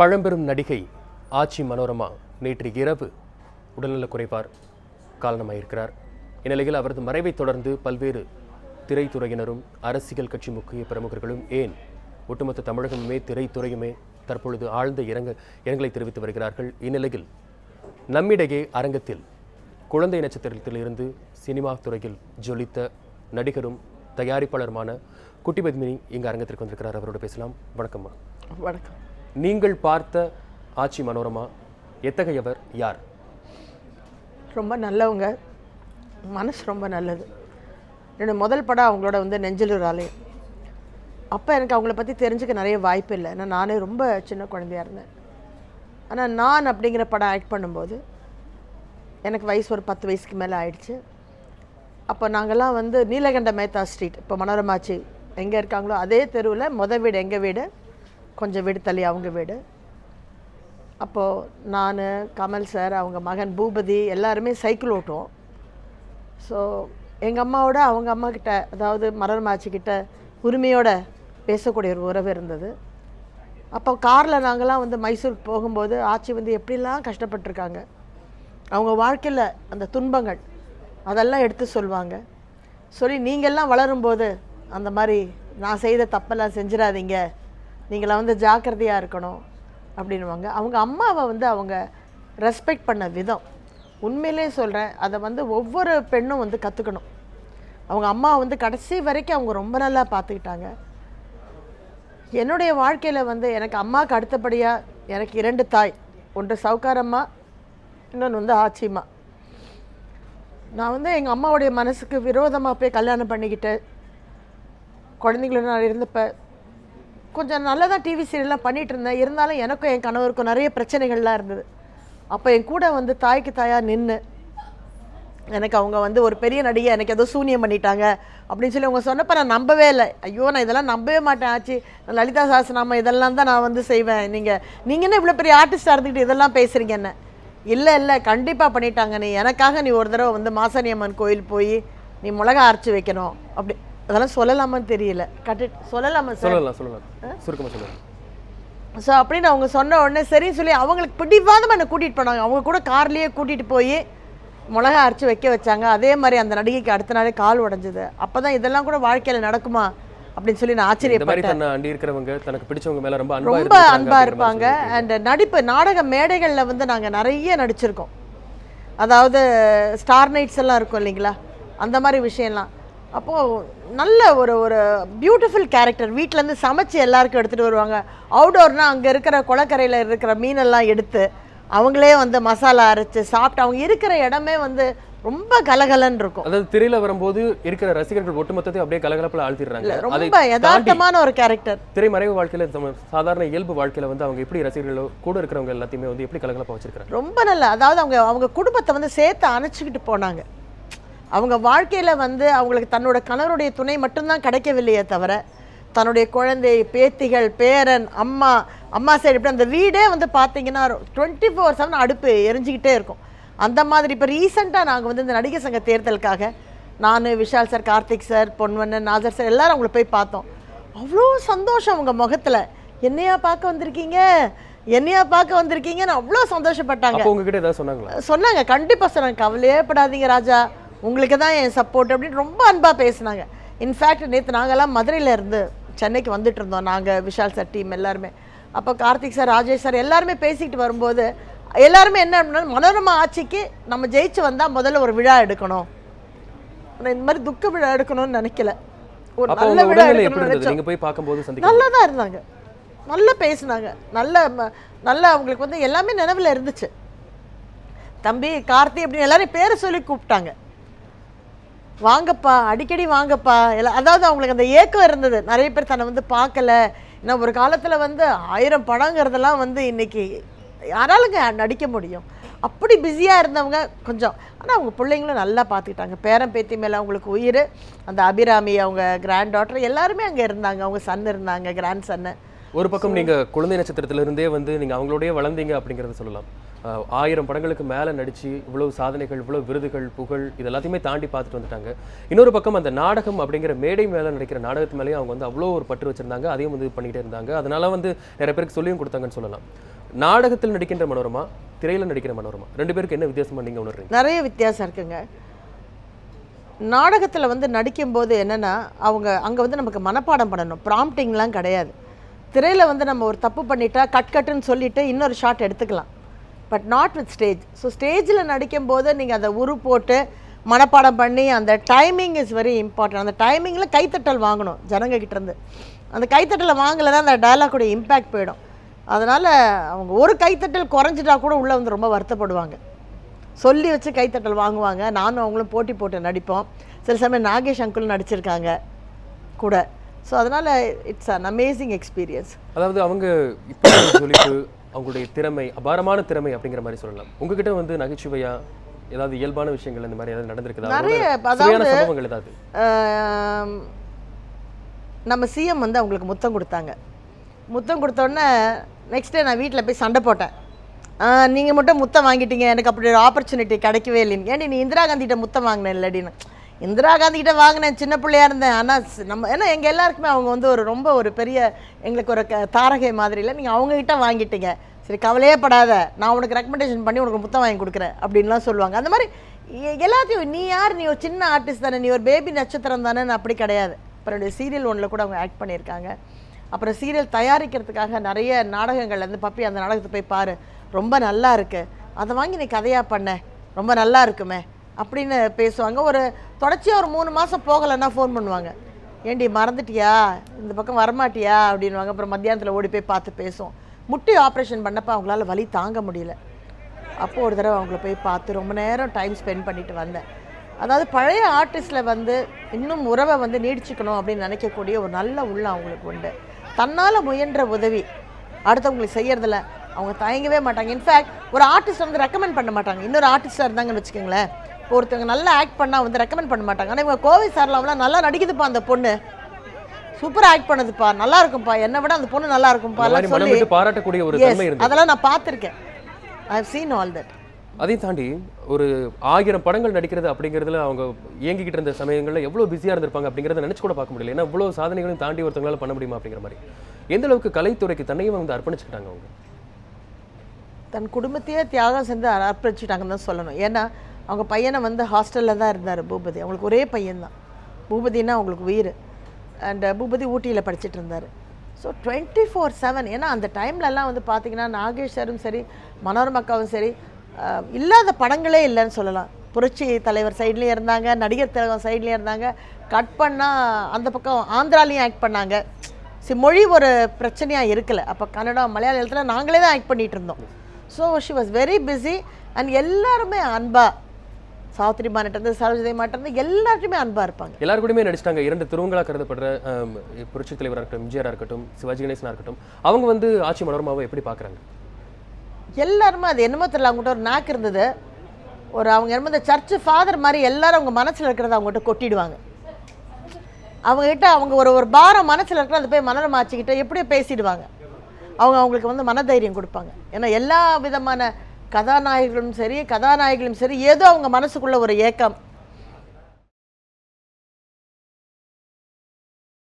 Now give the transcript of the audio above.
பழம்பெரும் நடிகை ஆச்சி மனோரமா நேற்று இரவு உடல்நலக் குறைவார் காரணமாயிருக்கிறார். இந்நிலையில் அவரது மறைவைத் தொடர்ந்து பல்வேறு திரைத்துறையினரும் அரசியல் கட்சி முக்கிய பிரமுகர்களும் ஏன் ஒட்டுமொத்த தமிழகமுமே திரைத்துறையுமே தற்பொழுது ஆழ்ந்த இரங்கலை தெரிவித்து வருகிறார்கள். இந்நிலையில் நம்மிடையே அரங்கத்தில் குழந்தை நட்சத்திரத்திலிருந்து சினிமா துறையில் ஜொலித்த நடிகரும் தயாரிப்பாளருமான குட்டி பத்மினி இங்கு அரங்கத்திற்கு வந்திருக்கிறார். அவரோட பேசலாம். வணக்கம்மா. வணக்கம். நீங்கள் பார்த்த ஆச்சி மனோரமா எத்தகையவர், யார்? ரொம்ப நல்லவங்க, மனசு ரொம்ப நல்லது. என்னோடய முதல் படம் அவங்களோட நெஞ்சில் ஒரு ஆலயம். அப்போ எனக்கு அவங்கள பற்றி தெரிஞ்சுக்க நிறைய வாய்ப்பு இல்லை. ஏன்னா நானே ரொம்ப சின்ன குழந்தையாக இருந்தேன். ஆனால் நான் அப்படிங்கிற படம் ஆக்ட் பண்ணும்போது எனக்கு வயசு ஒரு 10 வயசுக்கு மேலே ஆயிடுச்சு. அப்போ நாங்கள்லாம் நீலகண்ட மேத்தா ஸ்ட்ரீட், இப்போ மனோரமாச்சி எங்கே இருக்காங்களோ அதே தெருவில் வீடு எங்கள் வீடு, கொஞ்சம் வீடு தள்ளி அவங்க வீடு. அப்போது நான், கமல் சார், அவங்க மகன் பூபதி எல்லாருமே சைக்கிள் ஓட்டுவோம். ஸோ எங்கள் அம்மாவோட அவங்க அம்மா கிட்ட, அதாவது மனோரமாச்சிக்கிட்ட உரிமையோட பேசக்கூடிய ஒரு உறவு இருந்தது. அப்போ காரில் நாங்கள்லாம் மைசூருக்கு போகும்போது ஆச்சி எப்படிலாம் கஷ்டப்பட்டுருக்காங்க, அவங்க வாழ்க்கையில் அந்த துன்பங்கள் அதெல்லாம் எடுத்து சொல்லுவாங்க. சொல்லி நீங்கள்லாம் வளரும்போது அந்த மாதிரி நான் செய்த தப்பெல்லாம் செஞ்சிடாதீங்க, நீங்களாம் ஜாக்கிரதையாக இருக்கணும் அப்படின்வாங்க. அவங்க அம்மாவை அவங்க ரெஸ்பெக்ட் பண்ண விதம், உண்மையிலே சொல்கிறேன், அதை ஒவ்வொரு பெண்ணும் கற்றுக்கணும். அவங்க அம்மா கடைசி வரைக்கும் அவங்க ரொம்ப நல்லா பார்த்துக்கிட்டாங்க. என்னுடைய வாழ்க்கையில் எனக்கு அம்மாவுக்கு அடுத்தபடியாக எனக்கு 2 தாய். ஒன்று சவுக்காரம்மா, இன்னொன்று ஆச்சிம்மா. நான் எங்கள் அம்மாவுடைய மனசுக்கு விரோதமாக போய் கல்யாணம் பண்ணிக்கிட்டு குழந்தைங்களோட நான் இருந்தப்போ கொஞ்சம் நல்லா தான் டிவி சீரியல்லாம் பண்ணிகிட்டு இருந்தேன். இருந்தாலும் எனக்கும் என் கணவருக்கும் நிறைய பிரச்சனைகள்லாம் இருந்தது. அப்போ என் கூட தாய்க்கு தாயாக நின்று எனக்கு அவங்க ஒரு பெரிய நடிகை, எனக்கு ஏதோ சூனியம் பண்ணிட்டாங்க அப்படின்னு சொல்லி அவங்க சொன்னப்போ நான் நம்பவே இல்லை. ஐயோ, நான் இதெல்லாம் நம்பவே மாட்டேன் ஆச்சு, நான் லலிதா சாஸ்திரநாமம் இதெல்லாம் தான் நான் செய்வேன். நீங்கள் என்ன இவ்வளோ பெரிய ஆர்டிஸ்டாக இருந்துக்கிட்டு இதெல்லாம் பேசுகிறீங்க என்ன? இல்லை கண்டிப்பாக பண்ணிட்டாங்க. நீ எனக்காக நீ ஒரு தடவை மாசாணி அம்மன் கோயில் போய் நீ மிளகா அரைச்சி வைக்கணும் அப்படி. அதெல்லாம் சொல்லலாமான்னு தெரியல. சொல்லலாமா சார்? சொல்லலாம். ஸோ அப்படின்னு அவங்க சொன்ன உடனே சரின்னு சொல்லி அவங்களுக்கு பிடிவாதமாக என்னை கூட்டிகிட்டு போனாங்க. அவங்க கூட கார்லேயே கூட்டிகிட்டு போய் மிளகா அரைச்சி வைக்க வச்சாங்க. அதே மாதிரி அந்த நடிகைக்கு அடுத்த நாளே கால் உடஞ்சுது. அப்போ தான் இதெல்லாம் கூட வாழ்க்கையில் நடக்குமா அப்படின்னு சொல்லி நான் ஆச்சரியப்பட்டேன். ரொம்ப அன்பாக இருப்பாங்க. அண்ட் நடிப்பு, நாடக மேடைகளில் நாங்கள் நிறைய நடிச்சிருக்கோம். அதாவது ஸ்டார் நைட்ஸ் எல்லாம் இருக்கும் இல்லைங்களா, அந்த மாதிரி விஷயம்லாம். அப்போது நல்ல ஒரு பியூட்டிஃபுல் கேரக்டர். வீட்டிலேருந்து சமைச்சு எல்லாருக்கும் எடுத்துகிட்டு வருவாங்க. அவுடோர்னால் அங்கே இருக்கிற குளக்கரையில் இருக்கிற மீனெல்லாம் எடுத்து அவங்களே மசாலா அரைச்சி சாப்பிட்டு அவங்க இருக்கிற இடமே ரொம்ப கலகலன்னு இருக்கும். அதாவது திரையில வரும்போது இருக்கிற ரசிகர்கள் ஒட்டுமொத்தத்தை அப்படியே கலகலப்பில் ஆழ்த்திடுறாங்க. ரொம்ப யதார்த்தமான ஒரு கேரக்டர். திரைமறைவு வாழ்க்கையில சாதாரண இயல்பு வாழ்க்கையில அவங்க எப்படி ரசிகர்களோ கூட இருக்கிறவங்க எல்லாத்தையுமே எப்படி கலகலப்பா வச்சிருக்காங்க. ரொம்ப நல்ல, அதாவது அவங்க குடும்பத்தை சேர்த்து அணைச்சிக்கிட்டு போனாங்க. அவங்க வாழ்க்கையில் அவங்களுக்கு தன்னோட கணவருடைய துணை மட்டும்தான் கிடைக்கவில்லையே தவிர தன்னுடைய குழந்தை, பேத்திகள், பேரன், அம்மா சைடு இப்படி அந்த வீடே பார்த்தீங்கன்னா 24/7 அடுப்பு எரிஞ்சிக்கிட்டே இருக்கும். அந்த மாதிரி இப்போ ரீசெண்டாக நாங்கள் இந்த நடிகர் சங்க தேர்தலுக்காக நான், Vishal sir, Karthik sir, Ponvannan, Nassar sir எல்லாரும் அவங்கள போய் பார்த்தோம். அவ்வளோ சந்தோஷம் அவங்க முகத்தில். என்னையா பார்க்க வந்திருக்கீங்கன்னு அவ்வளோ சந்தோஷப்பட்டாங்க. உங்ககிட்ட ஏதாவது சொன்னாங்க, கண்டிப்பாக சொன்னாங்க, கவலையே படாதீங்க ராஜா, உங்களுக்கு தான் என் சப்போர்ட் அப்படின்னு ரொம்ப அன்பாக பேசினாங்க. இன்ஃபேக்ட் நேற்று நாங்கள்லாம் மதுரையில் இருந்து சென்னைக்கு வந்துட்டு இருந்தோம், நாங்கள் விஷால் சார் டீம் எல்லாருமே. அப்போ கார்த்திக் சார், ராஜேஷ் சார் எல்லாருமே பேசிக்கிட்டு வரும்போது எல்லாருமே என்ன அப்படின்னா, மனோரமா ஆட்சிக்கு நம்ம ஜெயிச்சு வந்தால் முதல்ல ஒரு விழா எடுக்கணும், இந்த மாதிரி துக்க விழா எடுக்கணும்னு நினைக்கல, ஒரு நல்ல விழா எடுக்கணும்னு நினைச்சோம். நல்லா தான் இருந்தாங்க, நல்லா பேசினாங்க, நல்ல அவங்களுக்கு எல்லாமே நினைவில் இருந்துச்சு. தம்பி, கார்த்தி அப்படின்னு எல்லாரையும் பேரை சொல்லி கூப்பிட்டாங்க. வாங்கப்பா, அடிக்கடி வாங்கப்பா எல்லாம். அதாவது அவங்களுக்கு அந்த ஏக்கம் இருந்தது. நிறைய பேர் தன்னை பார்க்கல. ஏன்னா ஒரு காலத்தில் 1000 படங்கிறதெல்லாம் இன்னைக்கு யாராலுங்க நடிக்க முடியும்? அப்படி பிஸியாக இருந்தவங்க கொஞ்சம். ஆனால் அவங்க பிள்ளைங்களும் நல்லா பார்த்துக்கிட்டாங்க. பேரன் பேத்தி மேலே அவங்களுக்கு உயிர். அந்த அபிராமி, அவங்க கிராண்ட் டாட்டர் எல்லாருமே அங்கே இருந்தாங்க. அவங்க சன் இருந்தாங்க, கிராண்ட் சன்னு. ஒரு பக்கம் நீங்கள் குழந்தை நட்சத்திரத்திலிருந்தே நீங்கள் அவங்களோடய வளர்ந்தீங்க அப்படிங்கிறத சொல்லலாம். 1000 படங்களுக்கு மேலே நடித்து இவ்வளவு சாதனைகள், இவ்வளவு விருதுகள், புகழ் இது எல்லாத்தையுமே தாண்டி பார்த்துட்டு வந்துட்டாங்க. இன்னொரு பக்கம் அந்த நாடகம் அப்படிங்கிற மேடை மேலே நடிக்கிற நாடகத்து மேலேயும் அவங்க அவ்வளோ ஒரு பற்று வச்சுருந்தாங்க. அதையும் பண்ணிக்கிட்டே இருந்தாங்க. அதனால நிறைய பேருக்கு சொல்லியும் கொடுத்தாங்கன்னு சொல்லலாம். நாடகத்தில் நடிக்கின்ற மனோரமா, திரையில நடிக்கிற மனோரமா, 2 பேருக்கு என்ன வித்தியாசமா நீங்க உணர்றீங்க? நிறைய வித்தியாசம் இருக்குங்க. நாடகத்தில் வந்து நடிக்கும்போது என்னென்னா அவங்க அங்கே வந்து நமக்கு மனப்பாடம் பண்ணணும், ப்ராம்ப்டிங்லாம் கிடையாது. திரையில் வந்து நம்ம ஒரு தப்பு பண்ணிட்டா கட்டுன்னு சொல்லிவிட்டு இன்னொரு ஷாட் எடுத்துக்கலாம். But not with stage. So ஸ்டேஜில் நடிக்கும்போது நீங்கள் அதை உரு போட்டு மனப்பாடம் பண்ணி அந்த டைமிங் இஸ் வெரி இம்பார்ட்டன்ட். அந்த டைமிங்கில் கைத்தட்டல் வாங்கணும் ஜனங்கக்கிட்டேருந்து. அந்த கைத்தட்டலை வாங்கலைன்னா அந்த டயலாக்குடைய இம்பேக்ட் போயிடும். அதனால் அவங்க ஒரு கைத்தட்டல் குறைஞ்சிட்டா கூட உள்ளே வந்து ரொம்ப வருத்தப்படுவாங்க. சொல்லி வச்சு கைத்தட்டல் வாங்குவாங்க. நானும் அவங்களும் போட்டி போட்டு நடிப்போம். சில சமயம் நாகேஷ் அங்குள் நடிச்சிருக்காங்க கூட. ஸோ அதனால் இட்ஸ் அன் அமேசிங் எக்ஸ்பீரியன்ஸ். அதாவது அவங்க இப்போ சொல்லிட்டு அவங்களுடைய திறமை அபாரமான திறமை அப்படிங்கிற மாதிரி சொல்லலாம். உங்ககிட்ட வந்து நகைச்சுவையா ஏதாவது இயல்பான விஷயங்கள் இந்த மாதிரி ஏதாவது நடந்திருக்குதா? நிறைய. அதாவது சம்பவங்கள் ஏதாவது? நம்ம சிஎம் வந்து அவங்களுக்கு முத்தம் கொடுத்தாங்க. முத்தம் கொடுத்தோடனே நெக்ஸ்ட் டே நான் வீட்டில் போய் சண்டை போட்டேன். நீங்கள் மட்டும் முத்தம் வாங்கிட்டீங்க, எனக்கு அப்படி ஒரு ஆப்பர்ச்சுனிட்டி கிடைக்கவே இல்லைன்னு. ஏன்டி நீ இந்திரா காந்திகிட்ட முத்தம் வாங்கினேன் இல்லடின்னு. இந்திரா காந்திகிட்ட வாங்கினேன், சின்ன பிள்ளையாக இருந்தேன். ஆனால் நம்ம ஏன்னா எங்கள் எல்லாருக்குமே அவங்க வந்து ரொம்ப ஒரு பெரிய எங்களுக்கு ஒரு தாரகை மாதிரி இல்லை. நீங்கள் அவங்ககிட்ட வாங்கிட்டீங்க, சரி கவலையே படாத, நான் உனக்கு ரெக்கமெண்டேஷன் பண்ணி உனக்கு முத்தம் வாங்கி கொடுக்குறேன் அப்படின்லாம் சொல்லுவாங்க. அந்த மாதிரி எல்லாத்தையும் நீ யார், நீ ஒரு சின்ன ஆர்டிஸ்ட் தானே, நீ ஒரு பேபி நட்சத்திரம் தானேன்னு அப்படி கிடையாது. அப்புறம் என்னுடைய சீரியல் ஒன்றில் கூட அவங்க ஆக்ட் பண்ணியிருக்காங்க. அப்புறம் சீரியல் தயாரிக்கிறதுக்காக நிறைய நாடகங்கள்லேருந்து பப்பி அந்த நாடகத்தை போய் பாரு, ரொம்ப நல்லா இருக்குது, அதை வாங்கி நீ கதையாக பண்ண, ரொம்ப நல்லா இருக்குமே அப்படின்னு பேசுவாங்க. ஒரு தொடர்ச்சியாக ஒரு 3 மாதம் போகலைன்னா ஃபோன் பண்ணுவாங்க, ஏண்டி மறந்துட்டியா, இந்த பக்கம் வரமாட்டியா அப்படின்வாங்க. அப்புறம் மத்தியானத்தில் ஓடி போய் பார்த்து பேசுவோம். முட்டி ஆப்ரேஷன் பண்ணப்போ அவங்களால வலி தாங்க முடியல. அப்போது ஒரு தடவை அவங்கள போய் பார்த்து ரொம்ப நேரம் டைம் ஸ்பெண்ட் பண்ணிட்டு வந்தேன். அதாவது பழைய ஆர்டிஸ்டில் வந்து இன்னும் உறவை வந்து நீடிச்சுக்கணும் அப்படின்னு நினைக்கக்கூடிய ஒரு நல்ல உள்ள அவங்களுக்கு உண்டு. தன்னால் முயன்ற உதவி அடுத்தவங்களுக்கு செய்யறதில்ல அவங்க தயங்கவே மாட்டாங்க. இன்ஃபேக்ட் ஒரு ஆர்டிஸ்ட் வந்து ரெக்கமெண்ட் பண்ண மாட்டாங்க. இன்னொரு ஆர்டிஸ்டாக இருந்தாங்கன்னு வச்சுக்கோங்களேன், இப்போ ஒருத்தவங்க நல்லா ஆக்ட் பண்ணால் வந்து ரெக்கமெண்ட் பண்ண மாட்டாங்க. ஆனால் இவங்க கோவை சார்லாம் நல்லா நடிக்குதுப்பா, அந்த பொண்ணு சூப்பராக ஆக்ட் பண்ணுதுப்பா, நல்லா இருக்கும்ப்பா, என்னை விட அந்த பொண்ணு நல்லா இருக்கும்ப்பா சொல்லி பாராட்டக்கூடிய ஒரு தன்மை இருக்கு. அதெல்லாம் நான் பார்த்துருக்கேன். I have seen all that. அதையும் தாண்டி ஒரு 1000 படங்கள் நடிக்கிறது அப்படிங்கிறதுல அவங்க இயங்கிக்கிட்டு இருந்த சமயங்களில் எவ்வளோ பிஸியாக இருந்திருப்பாங்க அப்படிங்கிறத நினச்சி கூட பார்க்க முடியல. ஏன்னா இவ்வளோ சாதனைகளையும் தாண்டி ஒருத்தவங்களால பண்ண முடியுமா அப்படிங்கிற மாதிரி எந்த அளவுக்கு கலைத்துறைக்கு தன்னையும் வந்து அர்ப்பணிச்சுக்கிட்டாங்க. அவங்க தன் குடும்பத்தையே தியாகம் செஞ்சு அர்ப்பணிச்சுட்டாங்கன்னு தான் சொல்லணும். ஏன்னா அவங்க பையனை வந்து ஹாஸ்டலில் தான் இருந்தார் பூபதி. அவங்களுக்கு ஒரே பையன்தான் பூபதினா அவங்களுக்கு உயிர். அண்ட் பூபதி ஊட்டியில் படிச்சுட்டு இருந்தார். ஸோ 24/7. ஏன்னா அந்த டைம்லலாம் வந்து பார்த்திங்கன்னா நாகேஷ் சாரும் சரி மனோரமாக்காவும் சரி இல்லாத படங்களே இல்லைன்னு சொல்லலாம். புரட்சி தலைவர் சைட்லேயும் இருந்தாங்க, நடிகர் திலகம் சைட்லேயும் இருந்தாங்க, கட் பண்ணால் அந்த பக்கம் ஆந்திராலையும் ஆக்ட் பண்ணாங்க. மொழி ஒரு பிரச்சனையாக இருக்கலை. அப்போ கன்னடம் மலையாளத்தில் நாங்களே தான் ஆக்ட் பண்ணிகிட்டு இருந்தோம். So she was very busy. And எல்லாருமே அன்பா, சாவித்திரி மாட்டிருந்து சரோஜதேவி மாட்டிருந்து எல்லாருக்குமே அன்பாக இருப்பாங்க. எல்லாருக்கூடமே நடிச்சிட்டாங்க. 2 திருவங்களாக கருதப்படுற புரட்சி தலைவராக இருக்கட்டும், எம்ஜிஆராக இருக்கட்டும், சிவாஜி கணேசனாக இருக்கட்டும், அவங்க வந்து ஆட்சி மனோரமாவை எப்படி பார்க்குறாங்க? எல்லாருமே அது என்னமோ தெரியல, அவங்ககிட்ட ஒரு நாக்கு இருந்தது. ஒரு அவங்க என்னமோ இந்த சர்ச்சு ஃபாதர் மாதிரி எல்லாரும் அவங்க மனசில் இருக்கிறத அவங்ககிட்ட கொட்டிடுவாங்க. அவங்ககிட்ட அவங்க ஒரு பாரம் மனசில் இருக்கிற அதை போய் மனோரமா ஆச்சுக்கிட்ட எப்படியோ பேசிடுவாங்க. அவங்களுக்கு வந்து மனதைரியம் கொடுப்பாங்க. ஏன்னா எல்லா விதமான கதாநாயகர்களும் சரி ஏதோ அவங்க மனசுக்குள்ள ஒரு ஏக்கம்,